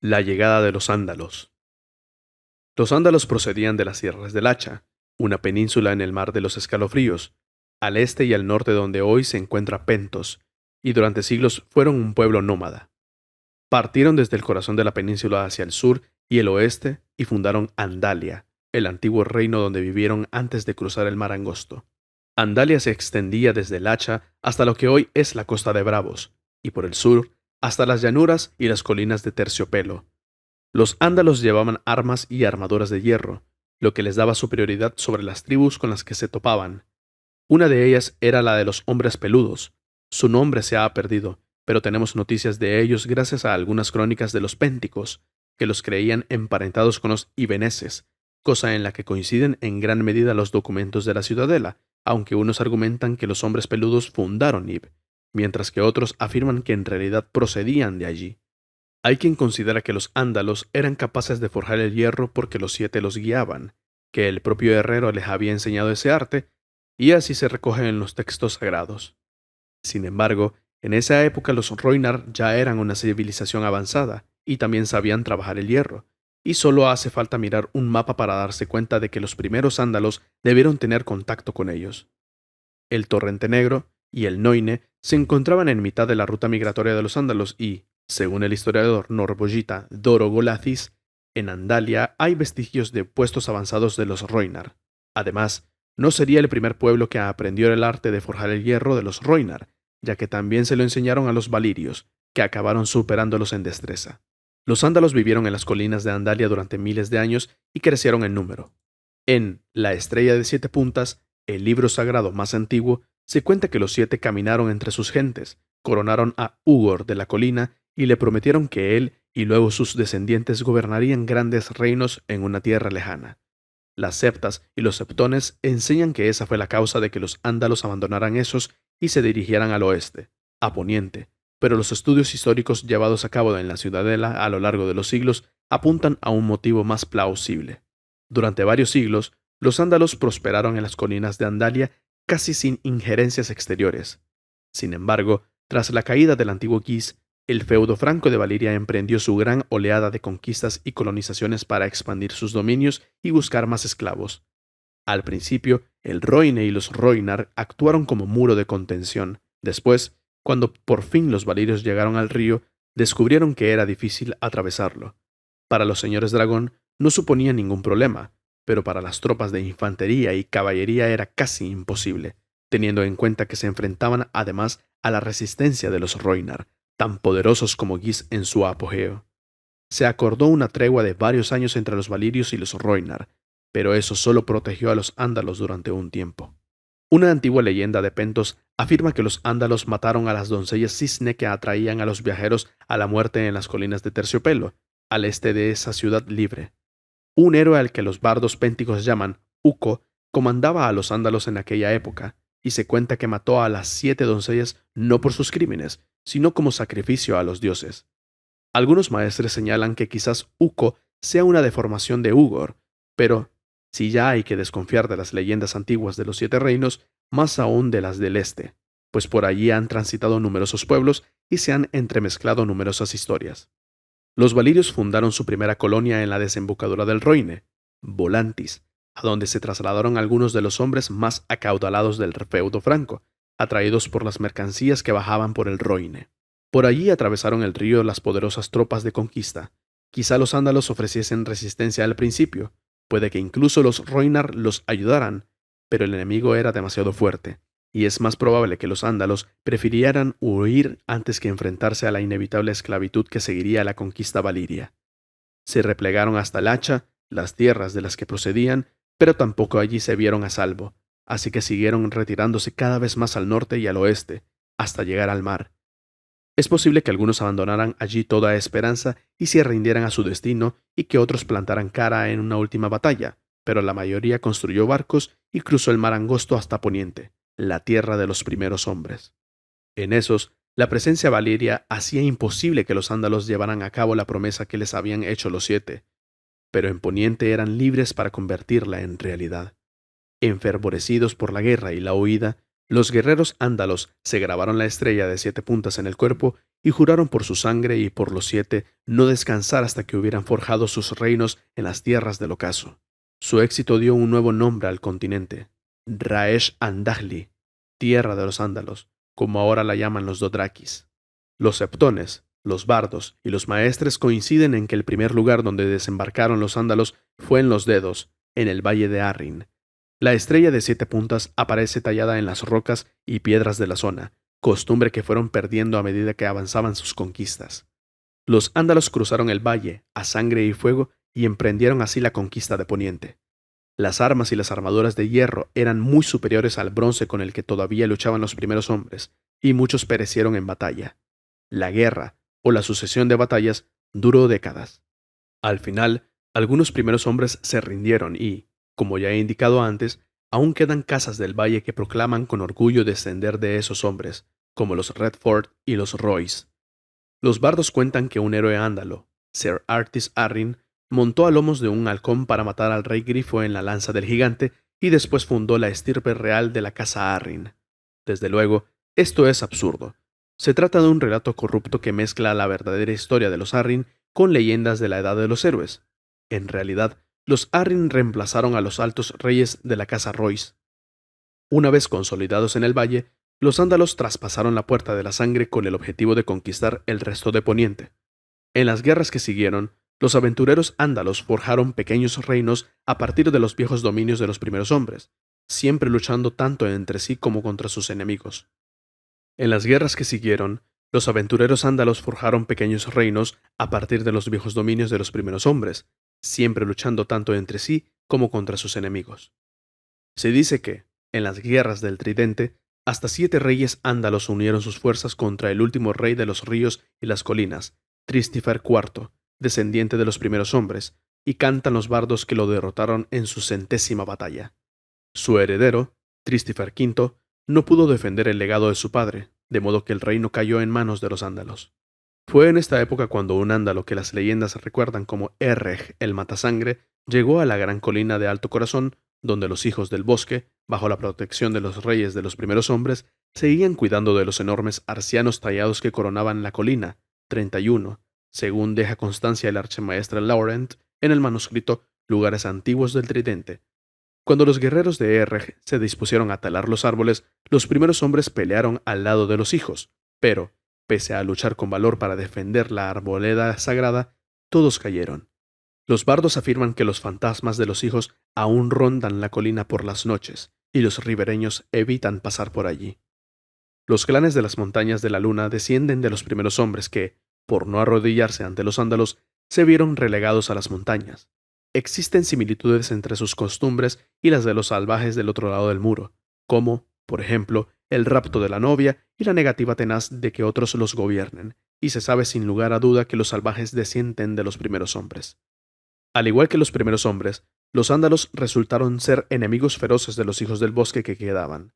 La llegada de los ándalos. Los ándalos procedían de las tierras del Hacha, una península en el mar de los escalofríos, al este y al norte donde hoy se encuentra Pentos, y durante siglos fueron un pueblo nómada. Partieron desde el corazón de la península hacia el sur y el oeste y fundaron Andalia, el antiguo reino donde vivieron antes de cruzar el mar angosto. Andalia se extendía desde el Hacha hasta lo que hoy es la costa de Bravos, y por el sur hasta las llanuras y las colinas de Terciopelo. Los ándalos llevaban armas y armaduras de hierro, lo que les daba superioridad sobre las tribus con las que se topaban. Una de ellas era la de los hombres peludos. Su nombre se ha perdido, pero tenemos noticias de ellos gracias a algunas crónicas de los pénticos, que los creían emparentados con los ibeneses, cosa en la que coinciden en gran medida los documentos de la ciudadela, aunque unos argumentan que los hombres peludos fundaron Ib, mientras que otros afirman que en realidad procedían de allí. Hay quien considera que los ándalos eran capaces de forjar el hierro porque los siete los guiaban, que el propio herrero les había enseñado ese arte, y así se recoge en los textos sagrados. Sin embargo, en esa época los Roinar ya eran una civilización avanzada y también sabían trabajar el hierro, y solo hace falta mirar un mapa para darse cuenta de que los primeros ándalos debieron tener contacto con ellos. El Torrente Negro y el Noine se encontraban en mitad de la ruta migratoria de los ándalos y, según el historiador norboyita Doro Golathis, en Andalia hay vestigios de puestos avanzados de los Roinar. Además, no sería el primer pueblo que aprendió el arte de forjar el hierro de los Roinar, ya que también se lo enseñaron a los valirios, que acabaron superándolos en destreza. Los ándalos vivieron en las colinas de Andalia durante miles de años y crecieron en número. En La Estrella de Siete Puntas, el libro sagrado más antiguo, se cuenta que los siete caminaron entre sus gentes, coronaron a Ugor de la colina y le prometieron que él y luego sus descendientes gobernarían grandes reinos en una tierra lejana. Las septas y los septones enseñan que esa fue la causa de que los ándalos abandonaran esos y se dirigieran al oeste, a poniente, pero los estudios históricos llevados a cabo en la ciudadela a lo largo de los siglos apuntan a un motivo más plausible. Durante varios siglos, los ándalos prosperaron en las colinas de Andalia casi sin injerencias exteriores. Sin embargo, tras la caída del antiguo Guis, el feudo franco de Valiria emprendió su gran oleada de conquistas y colonizaciones para expandir sus dominios y buscar más esclavos. Al principio, el Roine y los Roinar actuaron como muro de contención. Después, cuando por fin los valirios llegaron al río, descubrieron que era difícil atravesarlo. Para los señores dragón no suponía ningún problema, pero para las tropas de infantería y caballería era casi imposible, teniendo en cuenta que se enfrentaban además a la resistencia de los Roinar, tan poderosos como Guis en su apogeo. Se acordó una tregua de varios años entre los valirios y los Roinar, pero eso solo protegió a los ándalos durante un tiempo. Una antigua leyenda de Pentos afirma que los ándalos mataron a las doncellas cisne que atraían a los viajeros a la muerte en las colinas de Terciopelo, al este de esa ciudad libre. Un héroe al que los bardos pénticos llaman Uco comandaba a los ándalos en aquella época, y se cuenta que mató a las 7 doncellas no por sus crímenes, sino como sacrificio a los dioses. Algunos maestres señalan que quizás Uco sea una deformación de Ugor, pero si ya hay que desconfiar de las leyendas antiguas de los 7 reinos, más aún de las del este, pues por allí han transitado numerosos pueblos y se han entremezclado numerosas historias. Los valirios fundaron su primera colonia en la desembocadura del Roine, Volantis, a donde se trasladaron algunos de los hombres más acaudalados del feudo franco, atraídos por las mercancías que bajaban por el Roine. Por allí atravesaron el río las poderosas tropas de conquista. Quizá los ándalos ofreciesen resistencia al principio, puede que incluso los Roinar los ayudaran, pero el enemigo era demasiado fuerte, y es más probable que los ándalos prefirieran huir antes que enfrentarse a la inevitable esclavitud que seguiría a la conquista valiria. Se replegaron hasta el Hacha, las tierras de las que procedían, pero tampoco allí se vieron a salvo, así que siguieron retirándose cada vez más al norte y al oeste, hasta llegar al mar. Es posible que algunos abandonaran allí toda esperanza y se rindieran a su destino y que otros plantaran cara en una última batalla, pero la mayoría construyó barcos y cruzó el mar angosto hasta Poniente, la tierra de los primeros hombres. En esos, la presencia valiria hacía imposible que los ándalos llevaran a cabo la promesa que les habían hecho los 7, pero en Poniente eran libres para convertirla en realidad. Enfervorecidos por la guerra y la huida, los guerreros ándalos se grabaron la estrella de 7 puntas en el cuerpo y juraron por su sangre y por los 7 no descansar hasta que hubieran forjado sus reinos en las tierras del ocaso. Su éxito dio un nuevo nombre al continente, Raesh Andahli, tierra de los ándalos, como ahora la llaman los dothrakis. Los septones, los bardos y los maestres coinciden en que el primer lugar donde desembarcaron los ándalos fue en los dedos, en el valle de Arrin. La estrella de 7 puntas aparece tallada en las rocas y piedras de la zona, costumbre que fueron perdiendo a medida que avanzaban sus conquistas. Los ándalos cruzaron el valle, a sangre y fuego, y emprendieron así la conquista de Poniente. Las armas y las armaduras de hierro eran muy superiores al bronce con el que todavía luchaban los primeros hombres, y muchos perecieron en batalla. La guerra, o la sucesión de batallas, duró décadas. Al final, algunos primeros hombres se rindieron y, como ya he indicado antes, aún quedan casas del valle que proclaman con orgullo descender de esos hombres, como los Redford y los Royce. Los bardos cuentan que un héroe ándalo, Sir Artis Arryn, montó a lomos de un halcón para matar al rey Grifo en la lanza del gigante y después fundó la estirpe real de la casa Arryn. Desde luego, esto es absurdo. Se trata de un relato corrupto que mezcla la verdadera historia de los Arryn con leyendas de la Edad de los Héroes. En realidad, los Arryn reemplazaron a los altos reyes de la casa Royce. Una vez consolidados en el valle, los ándalos traspasaron la Puerta de la Sangre con el objetivo de conquistar el resto de Poniente. En las guerras que siguieron, los aventureros ándalos forjaron pequeños reinos a partir de los viejos dominios de los primeros hombres, siempre luchando tanto entre sí como contra sus enemigos. En las guerras que siguieron, los aventureros ándalos forjaron pequeños reinos a partir de los viejos dominios de los primeros hombres, siempre luchando tanto entre sí como contra sus enemigos. Se dice que, en las guerras del Tridente, hasta 7 reyes ándalos unieron sus fuerzas contra el último rey de los ríos y las colinas, Tristífer IV, descendiente de los primeros hombres, y cantan los bardos que lo derrotaron en su 100ª batalla. Su heredero, Tristífer V, no pudo defender el legado de su padre, de modo que el reino cayó en manos de los ándalos. Fue en esta época cuando un ándalo que las leyendas recuerdan como Erreg el Matasangre llegó a la gran colina de Alto Corazón, donde los hijos del bosque, bajo la protección de los reyes de los primeros hombres, seguían cuidando de los enormes arcianos tallados que coronaban la colina, 31, según deja constancia el archimaestre Laurent en el manuscrito Lugares Antiguos del Tridente. Cuando los guerreros de Erreg se dispusieron a talar los árboles, los primeros hombres pelearon al lado de los hijos, pero, pese a luchar con valor para defender la arboleda sagrada, todos cayeron. Los bardos afirman que los fantasmas de los hijos aún rondan la colina por las noches, y los ribereños evitan pasar por allí. Los clanes de las montañas de la luna descienden de los primeros hombres que, por no arrodillarse ante los ándalos, se vieron relegados a las montañas. Existen similitudes entre sus costumbres y las de los salvajes del otro lado del muro, como, por ejemplo, el rapto de la novia y la negativa tenaz de que otros los gobiernen, y se sabe sin lugar a duda que los salvajes descienden de los primeros hombres. Al igual que los primeros hombres, los ándalos resultaron ser enemigos feroces de los hijos del bosque que quedaban.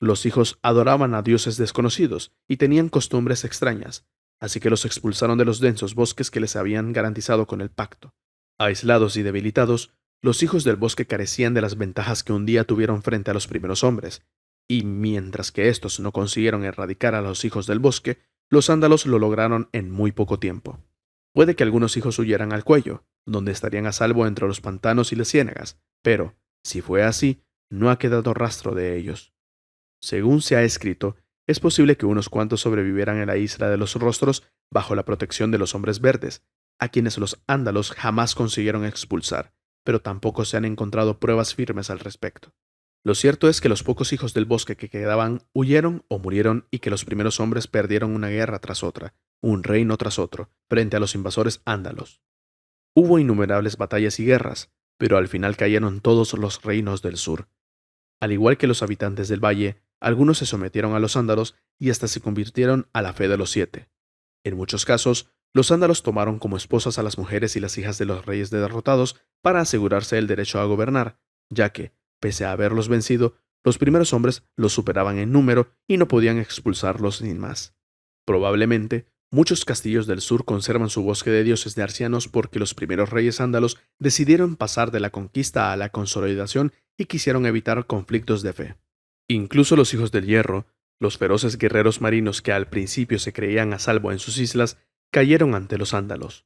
Los hijos adoraban a dioses desconocidos y tenían costumbres extrañas, así que los expulsaron de los densos bosques que les habían garantizado con el pacto. Aislados y debilitados, los hijos del bosque carecían de las ventajas que un día tuvieron frente a los primeros hombres, y mientras que estos no consiguieron erradicar a los hijos del bosque, los ándalos lo lograron en muy poco tiempo. Puede que algunos hijos huyeran al cuello, donde estarían a salvo entre los pantanos y las ciénagas, pero, si fue así, no ha quedado rastro de ellos. Según se ha escrito, es posible que unos cuantos sobrevivieran en la isla de los rostros bajo la protección de los hombres verdes, a quienes los ándalos jamás consiguieron expulsar, pero tampoco se han encontrado pruebas firmes al respecto. Lo cierto es que los pocos hijos del bosque que quedaban huyeron o murieron y que los primeros hombres perdieron una guerra tras otra, un reino tras otro, frente a los invasores ándalos. Hubo innumerables batallas y guerras, pero al final cayeron todos los reinos del sur. Al igual que los habitantes del valle, algunos se sometieron a los ándalos y hasta se convirtieron a la fe de los 7. En muchos casos, los ándalos tomaron como esposas a las mujeres y las hijas de los reyes derrotados para asegurarse el derecho a gobernar, ya que, pese a haberlos vencido, los primeros hombres los superaban en número y no podían expulsarlos sin más. Probablemente, muchos castillos del sur conservan su bosque de dioses de arcianos porque los primeros reyes ándalos decidieron pasar de la conquista a la consolidación y quisieron evitar conflictos de fe. Incluso los hijos del hierro, Los feroces guerreros marinos que al principio se creían a salvo en sus islas cayeron ante los ándalos.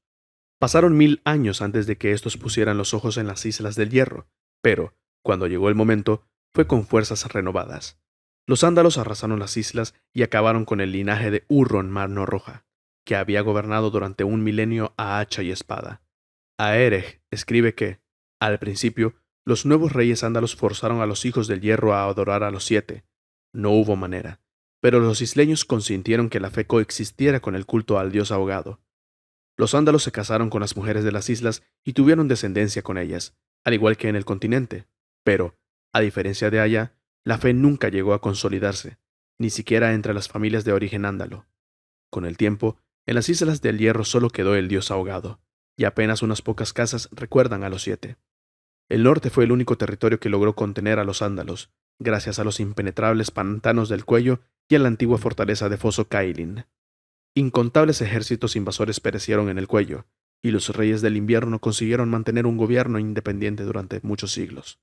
Pasaron 1000 años antes de que estos pusieran los ojos en las Islas del Hierro, pero, cuando llegó el momento, fue con fuerzas renovadas. Los ándalos arrasaron las islas y acabaron con el linaje de Urron Mano Roja, que había gobernado durante un milenio a hacha y espada. Aereg escribe que, al principio, los nuevos reyes ándalos forzaron a los hijos del hierro a adorar a los 7. No hubo manera, pero los isleños consintieron que la fe coexistiera con el culto al dios ahogado. Los ándalos se casaron con las mujeres de las islas y tuvieron descendencia con ellas, al igual que en el continente, pero, a diferencia de allá, la fe nunca llegó a consolidarse, ni siquiera entre las familias de origen ándalo. Con el tiempo, en las Islas del Hierro solo quedó el dios ahogado, y apenas unas pocas casas recuerdan a los 7. El norte fue el único territorio que logró contener a los ándalos, gracias a los impenetrables pantanos del Cuello y a la antigua fortaleza de Foso Cailin. Incontables ejércitos invasores perecieron en el Cuello, y los reyes del invierno consiguieron mantener un gobierno independiente durante muchos siglos.